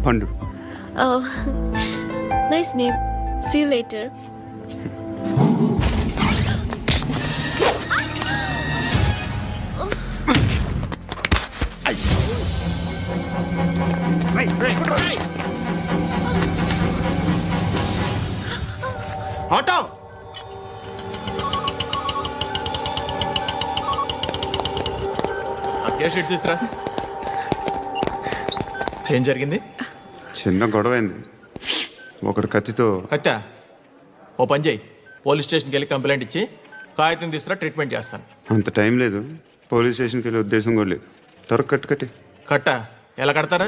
పండు. Oh, nice name. See you later. Auto sheet తీసురా. ఏం జరిగింది? చిన్న గొడవ అయింది. ఒకడు కత్తితో. కట్టా? ఓ పని చేయి, పోలీస్ స్టేషన్కి వెళ్ళి కంప్లైంట్ ఇచ్చి కాగితం తీసుకురా, ట్రీట్మెంట్ చేస్తాను. అంత టైం లేదు, పోలీస్ స్టేషన్కి వెళ్ళే ఉద్దేశం కూడా లేదు. త్వరగా కట్టి కట్టా? ఎలా కడతారా?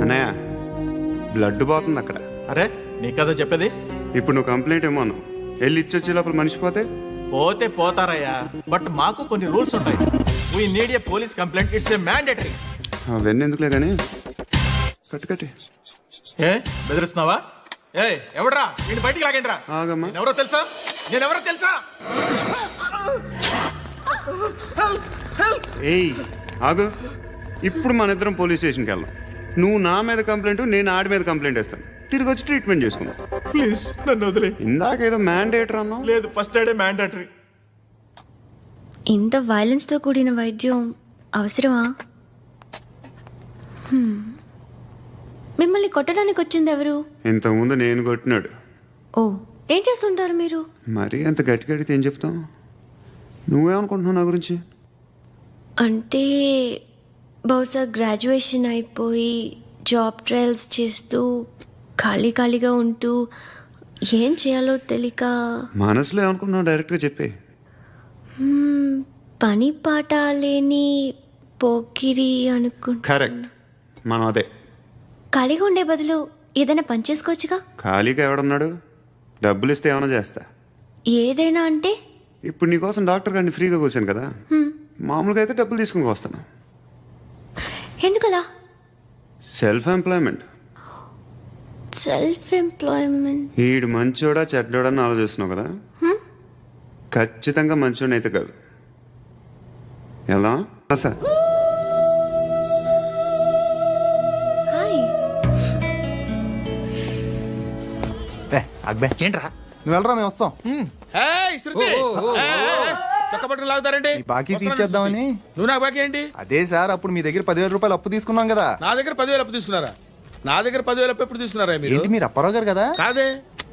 అన్నయ్య, బ్లడ్ పోతుంది అక్కడ. అరే నీ కదా చెప్పేది. ఇప్పుడు నువ్వు కంప్లైంట్ ఏమో అన్నావు. వెళ్ళి ఇచ్చొచ్చే లోపల మనిషి పోతే పోతే పోతారయ్యా, బట్ మాకు కొన్ని రూల్స్ ఉంటాయి. We need a police complaint, it's a mandatory. అవన్నీ ఎందుకులే కానీ కట్టి. ఏ బెదిరిస్తున్నావా? ఏ ఎవడ్రా నేను బయటికి లాగండిరా. ఆగమ్మా. ఎవరో తెలుసా? నేనెవరో తెలుసా? ఏయ్ ఆగు. ఇప్పుడు మన ఇద్దరం పోలీస్ స్టేషన్కి వెళ్దాం. నువ్వు నా మీద కంప్లైంట్, నేను ఆడి మీద కంప్లైంట్ వేస్తాను. తిరిగి వచ్చి ట్రీట్మెంట్ చేసుకుందాం. ప్లీజ్ నన్ను వదిలే. ఇందాకేదో మ్యాండేటర్ అన్నావు. లేదు, ఫస్ట్ ఎయిడే మ్యాండేటరీ. ఇంత వైలెన్స్తో కూడిన వైద్యం అవసరమా? మిమ్మల్ని కొట్టడానికి వచ్చింది ఎవరు? ఇంతకుముందు నేను కొట్టినాడు. ఓ, ఏం చేస్తుంటారు మీరు? మరీ అంత గట్టి గడితే ఏం చెప్తాం? నువ్వేమనుకుంటున్నావు నా గురించి? అంటే బహుశా గ్రాడ్యుయేషన్ అయిపోయి జాబ్ ట్రయల్స్ చేస్తూ ఖాళీగా ఉంటూ ఏం చేయాలో తెలియక. మనసులో ఏమనుకుంటున్నావు డైరెక్ట్గా చెప్పే. పని పాట లేని పోకిరి అనుకుంటా. కరెక్ట్, మనం అదే. ఖాళీగా ఉండే బదులు ఏదైనా పని చేసుకోవచ్చుగా. ఖాళీగా ఎవడున్నాడు? డబ్బులు ఇస్తే ఏమైనా చేస్తా. ఏదైనా అంటే? ఇప్పుడు నీకోసం డాక్టర్ గారిని ఫ్రీగా కూర్చాను కదా, మామూలుగా అయితే డబ్బులు తీసుకుని వస్తాను. ఎందుకలా? Self employment. Self employment. ఈడు మంచోడా చెడ్డోడా అని ఆలోచిస్తున్నావు కదా. ఖచ్చితంగా మంచోడని అయితే కాదు. ఎలా సార్? హాయ్. అక్బే ఏంట్రా? నువ్వు వెళ్ళరా, మేము వస్తాం. లాగుతారండి. ఈ బాకీ తీర్చేద్దామని. నువ్వు నాకు బాకీ ఏంటి? అదే సార్, అప్పుడు మీ దగ్గర 10,000 రూపాయలు అప్పు తీసుకున్నాం కదా. నా దగ్గర 10,000 అప్పు తీసుకున్నారా? నా దగ్గర 10,000 అప్పు ఎప్పుడు తీసుకున్నారా మీరు? ఏంటి మీరు అప్పారావు గారు కదా? కాదే.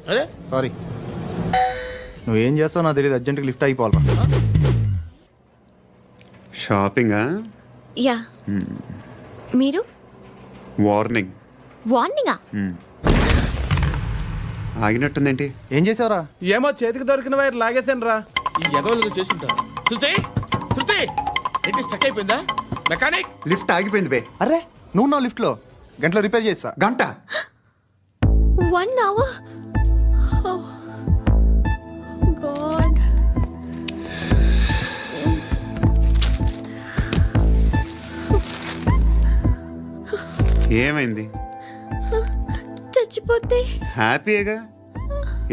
అరే సారీ, నువ్వేం చేస్తావు నాకు తెలియదు. అర్జెంట్గా లిఫ్ట్ అయిపోవాలి. షాపింగా? యా. మీరు? వార్నింగ్. వార్నింగా? ఆగినట్టుందేంటి? ఏం చేసావురా? ఏమో చేతికి దొరికిన వైర్ లాగేసాను రా. ఈ ఎదవలు చేస్తుంటారు. శృతి ఏంటి స్టక్ అయిపోయిందా? మెకానిక్. లిఫ్ట్ ఆగిపోయింది బే. అరే నువ్వు నా లిఫ్ట్లో గంటలో రిపేర్ చేస్తా. గంట? 1 hour? Oh, God. ఏమైంది? చచ్చిపోతే? హ్యాపీగా,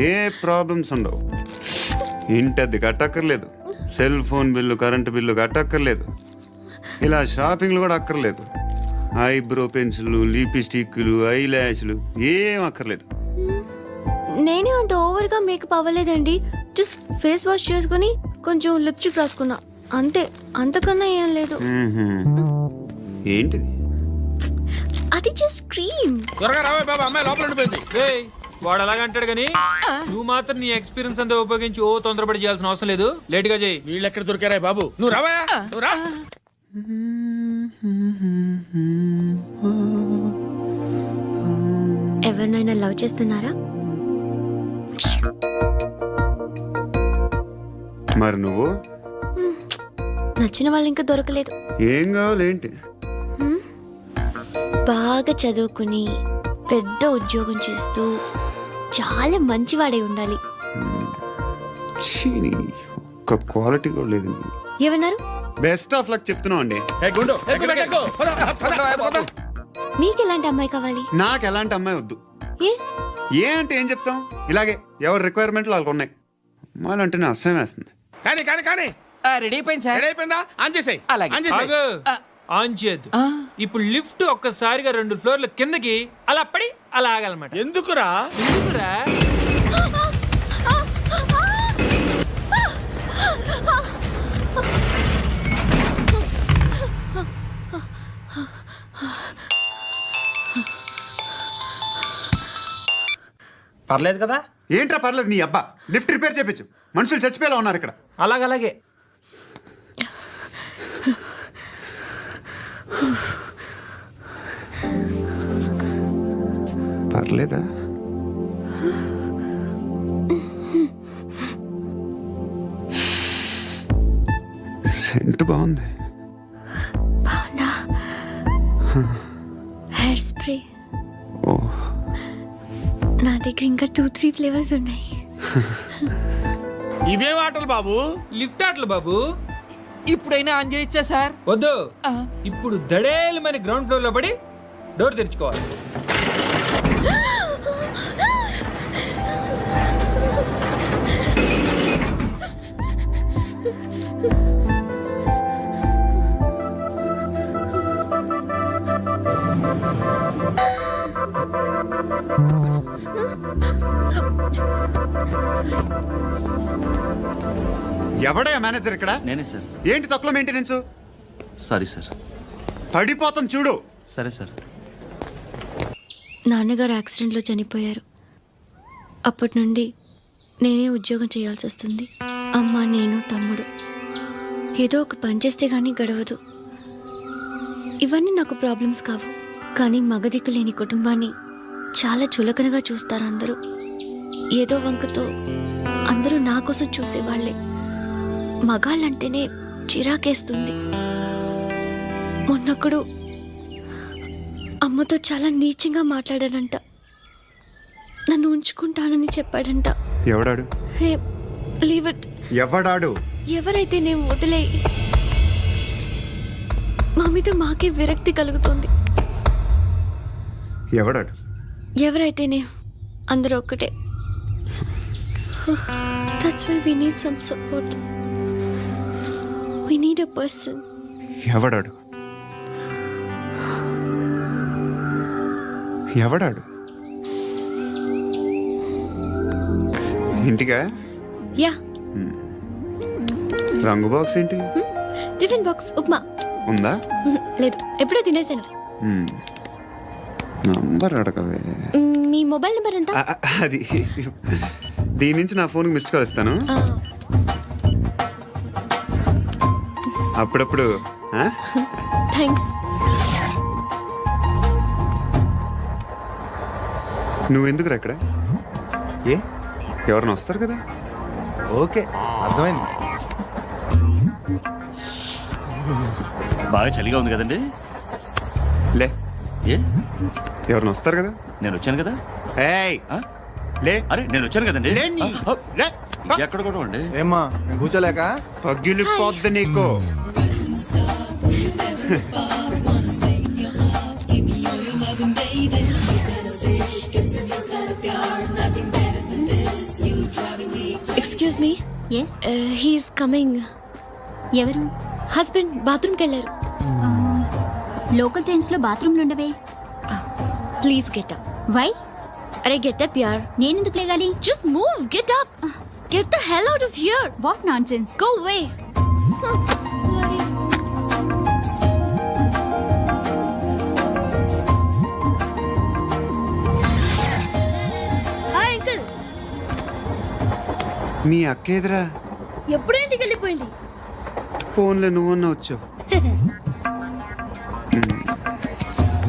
ఏ ప్రాబ్లమ్స్ ఉండవు. ఇంటద్ది కట్టక్కర్లేదు, cell phone bill, current bill కట్టక్కర్లేదు, ఇలా షాపింగ్లు కూడా అక్కర్లేదు. ఐబ్రో పెన్సిల్లు, లిప్స్టిక్లు, ఐ ల్యాష్లు ఏం అక్కర్లేదు. నేనే అంత ఓవర్గా మేకప్ అవ్వలేదండి. జస్ట్ ఫేస్ వాష్ చేసుకుని కొంచెం లిప్స్టిక్ రాసుకున్నా అంతే. అంతకన్నా ఏం లేదు. ఏంటిది? అది జస్ట్ క్రీమ్. త్వరగా రావే బాబా, అమ్మాయి లోపల ఉండిపోయింది. వాడు అలాగంటాడు కానీ నువ్వు మాత్రం నీ ఎక్స్పీరియన్స్ అంతా ఉపయోగించి ఓ తొందరపడి చేయాల్సిన అవసరం లేదు. లేట్ గా చేయి. వీళ్ళు ఎక్కడ దొరికారా బాబు? నువ్వు రావా, నువ్వు రా. ఎవరినైనా లవ్ చేస్తున్నారా? మరి నువ్వు? నచ్చిన వాళ్ళు ఇంకా దొరకలేదు. ఏం కావాలేంటి? బాగా చదువుకుని పెద్ద ఉద్యోగం చేస్తూ చాలా మంచివాడే ఉండాలి. ఒక్క క్వాలిటీ కూడా లేదు. ఏమన్నారు? బెస్ట్ ఆఫ్ లక్ చెప్తున్నావు అండి. మీకు ఎలాంటి అమ్మాయి కావాలి? నాకు ఎలాంటి అమ్మాయి వద్దు. ఏ అంటే ఏం చెప్తాం? ఇలాగే ఎవరి రిక్వైర్మెంట్లు వాళ్ళకు ఉన్నాయి. అమ్మాయిలు అంటేనే అసహ్యం వేస్తుంది. కానీ రెడీ అయిపోయింది సార్. రెడీ అయిపోయిందా? ఆన్ చేసేయ్. అలాగే. ఆన్ చేసేయ్. ఆగు. ఆన్ చేయద్దు. ఇప్పుడు లిఫ్ట్ ఒక్కసారిగా 2 ఫ్లోర్ల కిందకి అలా పడి అలా ఆగాలన్నమాట. ఎందుకురా? ఎందుకురా? పర్లేదు కదా? ఏంట్రా పర్లేదు నీ అబ్బా, లిఫ్ట్ రిపేర్ చేయించు. మనుషులు చచ్చిపోయేలా ఉన్నారు ఇక్కడ. అలాగే పర్లేదా? సెంట్ బాగుంది. బాగుందా? హెయిర్ స్ప్రే ఓ, నా దగ్గర ఇంకా 2-3 ఫ్లేవర్స్ ఉన్నాయి. ఇవేం ఆటలు బాబు? లిఫ్ట్ ఆటలు బాబు. ఇప్పుడైనా ఆన్ చేయొచ్చా సార్? వద్దు. ఇప్పుడు దడేలమని గ్రౌండ్ ఫ్లోర్ లో పడి డోర్ తెరుచుకోవాలి. ఎవడయ్యా మేనేజర్ ఇక్కడ? నేనే సార్. ఏంటి తక్కువ మెయింటెనెన్స్? Sorry sir. పడిపోతాం చూడు. సరే సార్. నాన్నగారు యాక్సిడెంట్లో చనిపోయారు. అప్పటి నుండి నేనే ఉద్యోగం చేయాల్సి వస్తుంది. అమ్మ, నేను, తమ్ముడు ఏదో ఒక పని చేస్తే గానీ గడవదు. ఇవన్నీ నాకు ప్రాబ్లమ్స్ కావు, కానీ మగదిక్కు లేని కుటుంబాన్ని చాలా చులకనగా చూస్తారు అందరూ. ఏదో వంకతో అందరూ నా కోసం చూసేవాళ్లే. మగాళ్ళంటేనే చిరాకేస్తుంది. మొన్నొక్కడు అమ్మతో చాలా నీచంగా మాట్లాడాడంట. నన్ను ఉంచుకుంటానని చెప్పాడంట. ఎవడాడు? హే, లీవ్ ఇట్. ఎవడాడు? ఎవరైతే నేను వదిలే. మా మీద మాకే విరక్తి కలుగుతుంది. ఎవడాడు? ఎవరైతేనే అందరూ ఒక్కటే. That's why we need some support. We need a person. ఎవడాడు? ఎవడాడు? ఇంటికా? యా, రంగు బాక్స్ ఏంటి? Tiffin box upma. ఉందా? లేదు, ఎప్పుడో తినేసాను. నంబర్ అడగవే. మీ మొబైల్ నెంబర్ ఎంత? అది దీని నుంచి నా ఫోన్కి మిస్డ్ కాల్ ఇస్తాను. అప్పుడప్పుడు. థ్యాంక్స్. నువ్వెందుకురా ఇక్కడ? ఏ? ఎవరైనా వస్తారు కదా. ఓకే, అర్థమైంది. బాగా చలిగా ఉంది కదండి. లే, ఏ? ఎవరైనా వస్తారు కదా. నేను వచ్చాను కదా. ఏయ్, ఆ? లే. అరే నేను వచ్చాను కదండి. లే నీ. ఆ, లే. ఇది ఎక్కడ కూడా అండి. ఏమ్మా, నేను కూర్చోలేక? పగిలిపోద్ది నీకు. Excuse me. Yes, he's coming. ఎవరు? హస్బెండ్ బాత్రూమ్కి వెళ్ళారు. లోకల్ ట్రైన్స్ లో బాత్రూమ్లు ఉండవే. Please get up. వై? అరే గెట్ అప్ యార్. నేనెందుకు లేగాలి? Just move, get up. Get the hell out of here. What nonsense. Go away. Hi uncle. మీ అక్క ఎదురా? ఎప్పుడు ఇంటికి వెళ్ళిపోయింది? ఫోన్లో నువ్వన్నా వచ్చావు.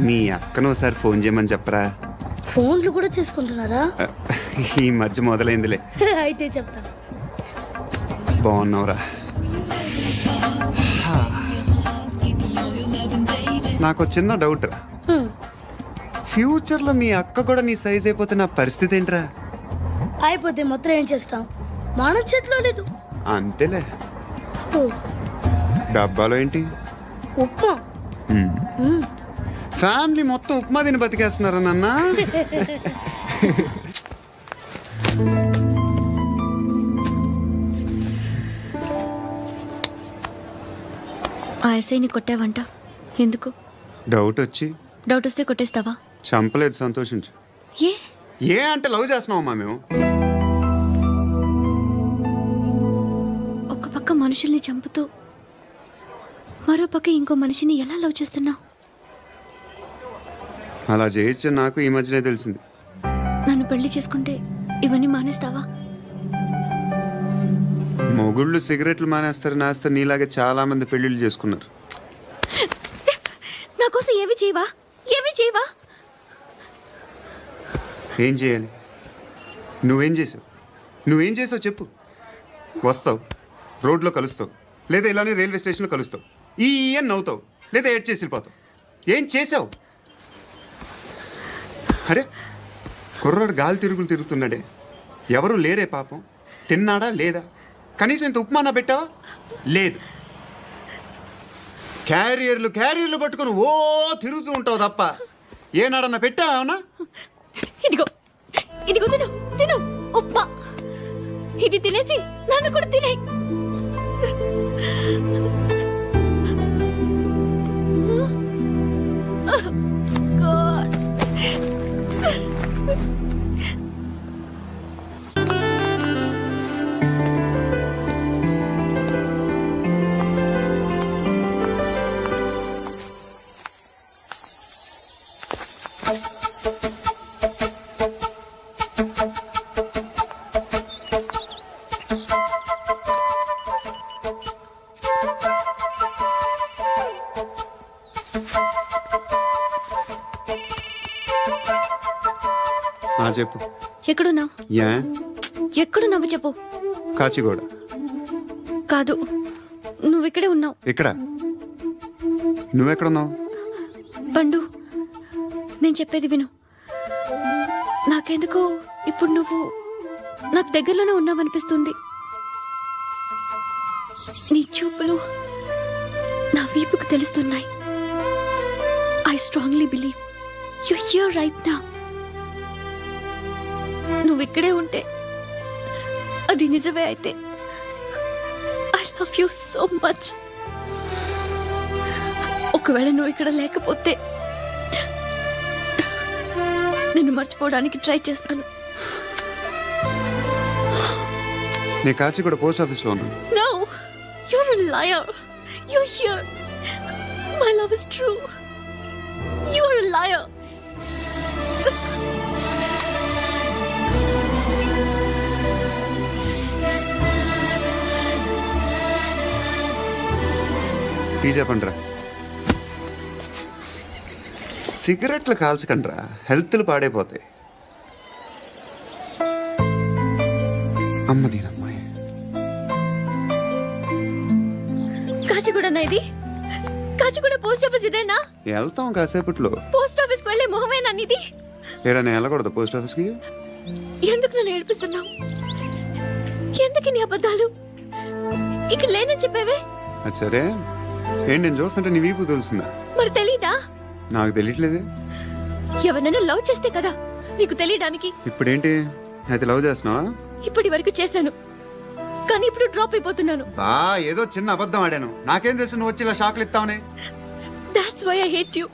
మీ అక్కను ఒకసారి ఫోన్ చేయమని చెప్పరా. ఫోన్లు కూడా చేసుకుంటున్నారా? ఈ మధ్య మొదలైందిలే. అయితే చెప్తాను. బాగున్నావురా. నాకు చిన్న డౌట్ రా. ఫ్యూచర్లో మీ అక్క కూడా నీ సైజ్ అయిపోతే నా పరిస్థితి ఏంట్రా? అయిపోతే మొత్తం ఏం చేస్తాం? మన చేతిలో లేదు. అంతేలే. డబ్బాలో ఏంటి? ఉప్మా. ఫ్యామిలీ మొత్తం ఉప్మా తిని బతికేస్తున్నారా నాన్న? ఆ ఎస్ఐని కొట్టావంట ఎందుకు? డౌట్ వచ్చి డౌట్ వస్తే కొట్టేస్తావా? చంపలేదు, సంతోషించు. ఏ ఏ అంటే లవ్ చేస్తున్నామమ్మా మేము. ఒక పక్క మనుషుల్ని చంపుతూ మరో పక్క ఇంకో మనిషిని ఎలా లవ్ చేస్తున్నావు? అలా చేయొచ్చు నాకు ఈ మధ్యనే తెలిసింది. నన్ను పెళ్లి చేసుకుంటే ఇవన్నీ మానేస్తావా? మొగుళ్ళు సిగరెట్లు మానేస్తారు, నేస్తారు. నీలాగే చాలా మంది పెళ్లిళ్ళు చేసుకున్నారు. నా కోసం ఏమి చేయవా? ఏమి చేయవా? ఏం చేయాలి? నువ్వేం చేసావు? నువ్వేం చేసావు చెప్పు. వస్తావు, రోడ్లో కలుస్తావు, లేదా ఇలానే రైల్వే స్టేషన్లో కలుస్తావు, ఈ అని నవ్వుతావు, లేదా ఏడ్ చేసి వెళ్ళిపోతావు. ఏం చేసావు? అరే కుర్రాడు గాలి తిరుగులు తిరుగుతున్నాడే, ఎవరు లేరే పాపం. తిన్నాడా లేదా? కనీసం ఇంత ఉప్మానా పెట్టావా? లేదు. క్యారియర్లు పట్టుకొని ఓ తిరుగుతూ ఉంటావు తప్ప ఏనాడన్నా పెట్టావా? అవునా? ఇదిగో ఇదిగో తిను తిను ఉప్మా. ఇది తినేసి నన్ను కూడా తినే. చెప్పు. ఎక్కడున్నావు? యా ఎక్కడున్నావు చెప్పు. కాచిగూడ. కాదు, నువ్వు ఇక్కడే ఉన్నావు. ఇక్కడ నువ్వెక్కడున్నావు? పండు, నేను చెప్పేది విను. నాకెందుకో ఇప్పుడు నువ్వు నాకు దగ్గరలోనే ఉన్నావనిపిస్తుంది. నీ చూపులు నా వీపుకు తెలుస్తున్నాయి. I strongly believe you here right now. నువ్వు ఇక్కడే ఉంటే అది నిజమే అయితే I love you so much. ఒకవేళ నువ్వు ఇక్కడ లేకపోతే నిన్ను మర్చిపోవడానికి ట్రై చేస్తాను. నేను కాచిగూడ పోస్ట్ ఆఫీస్లో ఉన్నాను. No, you're a liar. You're here. My love is true. You're a liar. Tea చెప్పండిరా. సిగరెట్లు కాల్చకండ్రా, హెల్త్లు పాడైపోతాయి. అమ్మదీనమ్మాయి. కాచిగూడనా ఇది? కాచిగూడ పోస్ట్ ఆఫీస్ ఇదేనా? వెళ్తాం కాసేపట్లో. పోస్ట్ ఆఫీస్కి వెళ్ళే మొహమేనా నీది? ఏరా నేను వెళ్ళకూడదు పోస్ట్ ఆఫీస్కి? ఎందుకు నన్ను ఏడిపిస్తున్నావు? ఎందుకు నీ అబద్ధాలు? ఇక్కడ లేనని చెప్పేవే. అది సరే, ఏంటి నేను చూస్తుంటే నీ వీపు తెలుస్తుందా? మరి తెలీదా? నాకు తెలియట్లేదే. ఎవరైనా లవ్ చేస్తే కదా నీకు తెలియడానికి. ఇప్పుడేంటి అయితే లవ్ చేస్తున్నావా? ఇప్పటి వరకు చేశాను, కానీ ఇప్పుడు డ్రాప్ అయిపోతున్నాను. ఏదో చిన్న అబద్ధం ఆడాను. నాకేం తెలుసు నువ్వు వచ్చి ఇలా షాక్లు ఇస్తావనే. That's why I hate you.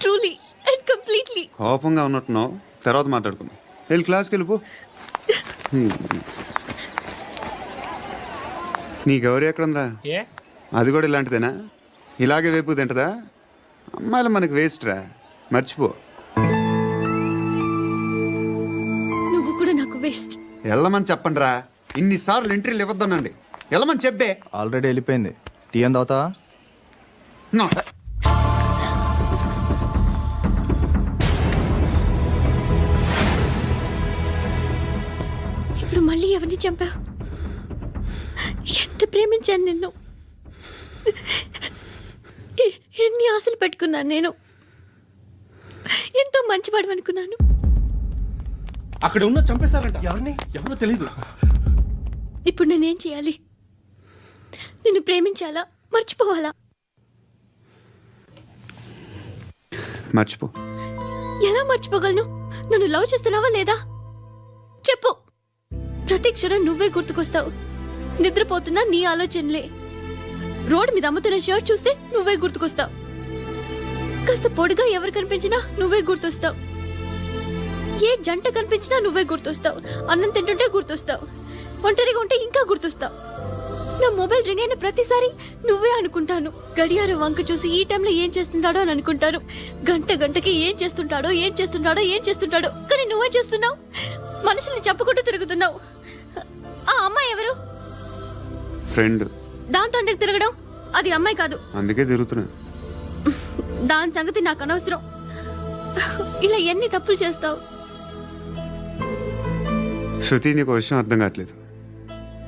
Truly and completely. కోపంగా ఉన్నట్టున్నావు, తర్వాత మాట్లాడుకుందాం. వెళ్ళి క్లాస్కి వెళ్ళిపో. నీ గౌరీ ఎక్కడుందిరా? ఏ అది కూడా ఇలాంటిదేనా? ఇలాగే వేపు తింటదా? అమ్మాయిలు మనకి వేస్ట్ రా, మర్చిపో. నువ్వు కూడా నాకు వేస్ట్. వెళ్ళమని చెప్పండి రా. ఇన్నిసార్లు ఎంట్రీలు ఇవ్వద్దనండి. వెళ్ళమని చెప్పే. ఆల్రెడీ వెళ్ళిపోయింది. టీ అని తాగుతావా? No. ఇప్పుడు మళ్ళీ ఎవరిని చంపావు? ఎంత ప్రేమించాను నిన్ను. ఎన్ని ఆశలు పెట్టుకున్నాను నేను. ఎంతో మంచివాడు అనుకున్నాను. అక్కడ ఉన్న చంపేస్తారంట. ఎవరిని? ఎవరో తెలీదు. ఇప్పుడు నేనేం చేయాలి? నిన్ను ప్రేమించాలా, మర్చిపోవాలా? మర్చిపో. ఎలా మర్చిపోగలను? నన్ను లవ్ చేస్తున్నావా లేదా చెప్పు. ప్రతి క్షణం నువ్వే గుర్తుకొస్తావు. నిద్రపోతున్నా నీ ఆలోచనలే. రోడ్డు మీద అమ్ముతున్న షర్ట్ చూస్తే నువ్వే గుర్తుకొస్తావు. కాస్త పొడిగా ఎవరు కనిపించినా నువ్వే గుర్తొస్తావు. ఏ జంట కనిపించినా నువ్వే గుర్తొస్తావు. అన్నం తింటుంటే గుర్తొస్తావు. ఒంటరిగా ఉంటే ఇంకా గుర్తొస్తావు. నా మొబైల్ రింగ్ అయిన ప్రతిసారి నువ్వే అనుకుంటాను. గడియారం వంక చూసి ఈ టైంలో ఏం చేస్తుంటాడో అని అనుకుంటాను. గంటకి ఏం చేస్తుంటాడో కానీ నువ్వే చేస్తున్నావు. మనుషుల్ని చెప్పుకుంటూ తిరుగుతున్నావు. ఆ అమ్మాయి ఎవరు? ఫ్రెండ్. దాంతో ఎందుకు తిరగడం? అది అమ్మాయి కాదు. అందుకే తిరుగుతున్నా. దాని సంగతి నాకు అనవసరం. ఇలా ఎన్ని తప్పులు చేస్తావు? శృతి, నీకు విషయం అర్థం కావట్లేదు.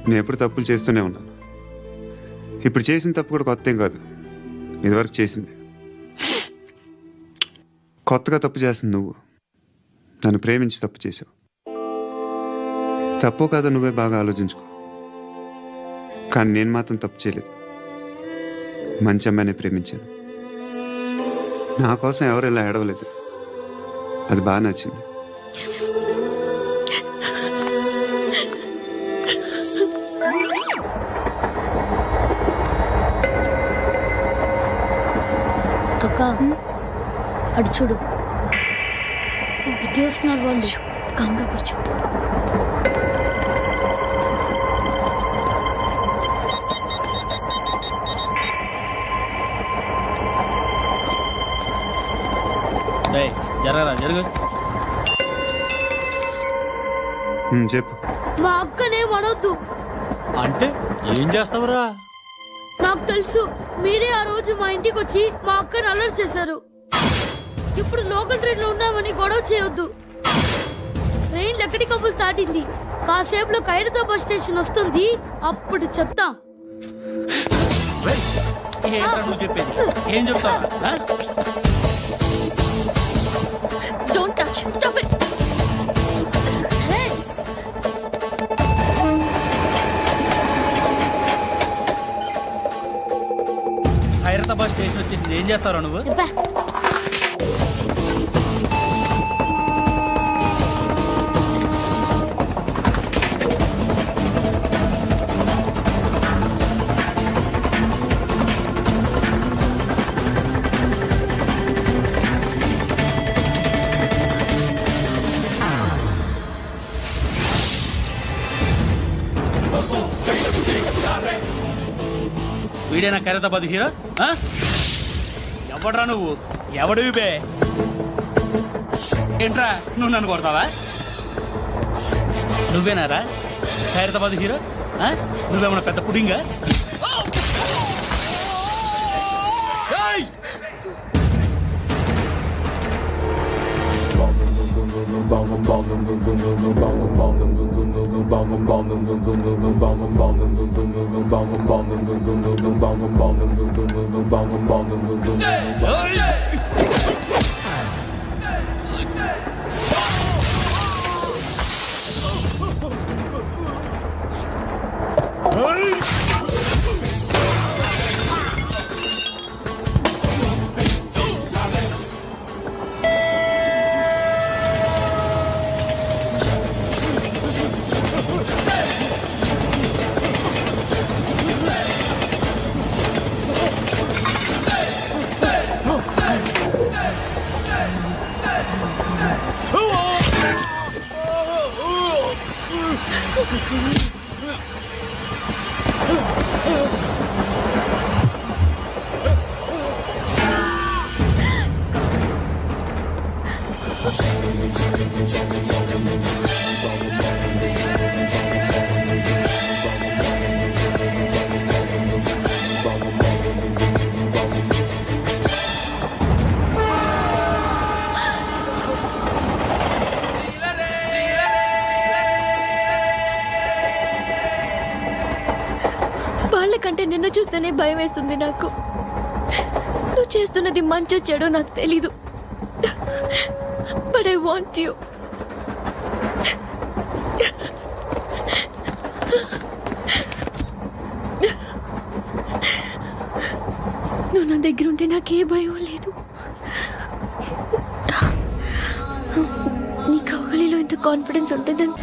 నేను ఎప్పుడు తప్పులు చేస్తూనే ఉన్నాను. ఇప్పుడు చేసిన తప్పు కూడా కొత్త ఏం కాదు. ఇదివరకు చేసింది. కొత్తగా తప్పు చేస్తుంది నువ్వు. నన్ను ప్రేమించి తప్పు చేసావు. తప్పో కాదో నువ్వే బాగా ఆలోచించుకో. కానీ నేను మాత్రం తప్పు చేయలేదు. మంచి అమ్మాయిని ప్రేమించాను. నా కోసం ఎవరు ఇలా ఏడవలేదు. అది బాగా నచ్చింది. అక్క అడు చూడు, వస్తున్నారు వాళ్ళు. కాంగా కూర్చో. జరగరా జరుగు. చెప్పు. మా అక్కనే వడొద్దు. అంటే ఏం చేస్తావురా? నాకు తెలుసు, మీరే ఆ రోజు మా ఇంటికి వచ్చి మా అక్కని అలర్ట్ చేశారు. ఇప్పుడు లోకల్ ట్రైన్ లో ఉన్నామని గొడవ చేయొద్దు. ట్రైన్ ఎక్కడి కబులు దాటింది. కాసేపులో ఖైరతాబాద్ బస్ స్టేషన్ వస్తుంది. అప్పుడు చెప్తా. నువ్వు చెప్పేది ఏం చెప్తావా? Don't touch. Stop it. Khairatabad station వచ్చేసింది. ఏం చేస్తారా నువ్వు? వీడేనా ఖైరతాబాద్ హీరో? ఎవడరా నువ్వు? ఎవడివి బే? ఏంట్రా నువ్వు నన్ను కొడతావా? నువ్వేనారా ఖైరతాబాద్ హీరో? నువ్వేమన్నా పెద్ద పుడింగా? వాళ్ళకంటే నిన్ను చూస్తేనే భయం వేస్తుంది నాకు. నువ్వు చేస్తున్నది మంచో చెడో నాకు తెలీదు. But I want you. నువ్వు నా దగ్గర ఉంటే నాకే భయం లేదు. నీ కౌగలిలో ఎంత కాన్ఫిడెన్స్ ఉంటుందని